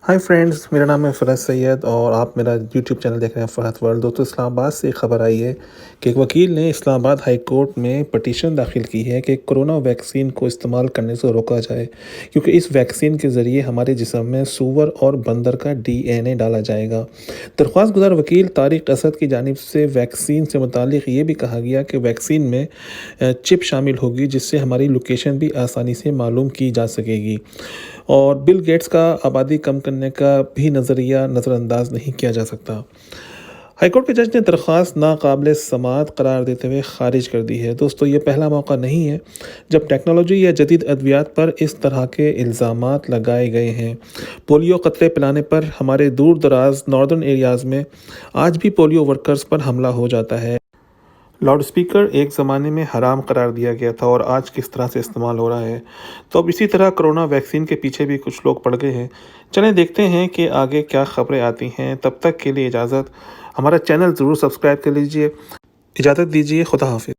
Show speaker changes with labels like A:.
A: Hi friends, मेरा नाम है फ़रहत सैयद और आप मेरा यूट्यूब चैनल देख रहे हैं फ़रहत वर्ल्ड। दोस्तों, इस्लामाबाद से एक ख़बर आई है कि एक वकील ने इस्लामाबाद हाई कोर्ट में पटिशन दाखिल की है कि कोरोना वैक्सीन को इस्तेमाल करने से रोका जाए, क्योंकि इस वैक्सीन के ज़रिए हमारे जिस्म में सूअर और बंदर का डीएनए डाला जाएगा। दरख्वास्त गुज़ार वकील तारिक असद की जानिब से वैक्सीन से मुतालिक ये भी कहा गया कि वैक्सीन में चिप शामिल होगी, जिससे हमारी लोकेशन भी आसानी से मालूम की जा सकेगी और बिल गेट्स का आबादी कम करने का भी नज़रिया नज़रअंदाज नहीं किया जा सकता। हाईकोर्ट के जज ने दरख्वास्त नाकाबिल समाअत करार देते हुए खारिज कर दी है। दोस्तों, ये पहला मौका नहीं है जब टेक्नोलॉजी या जदीद अद्वियात पर इस तरह के इल्ज़ामात लगाए गए हैं। पोलियो कतरे पिलाने पर हमारे दूर दराज नॉर्दर्न एरियाज़ में आज भी पोलियो वर्कर्स पर हमला हो जाता है। लाउड स्पीकर एक ज़माने में हराम करार दिया गया था और आज किस तरह से इस्तेमाल हो रहा है। तो अब इसी तरह कोरोना वैक्सीन के पीछे भी कुछ लोग पड़ गए हैं। चलें देखते हैं कि आगे क्या खबरें आती हैं। तब तक के लिए इजाज़त। हमारा चैनल ज़रूर सब्सक्राइब कर लीजिए। इजाज़त दीजिए। खुदा हाफिज़।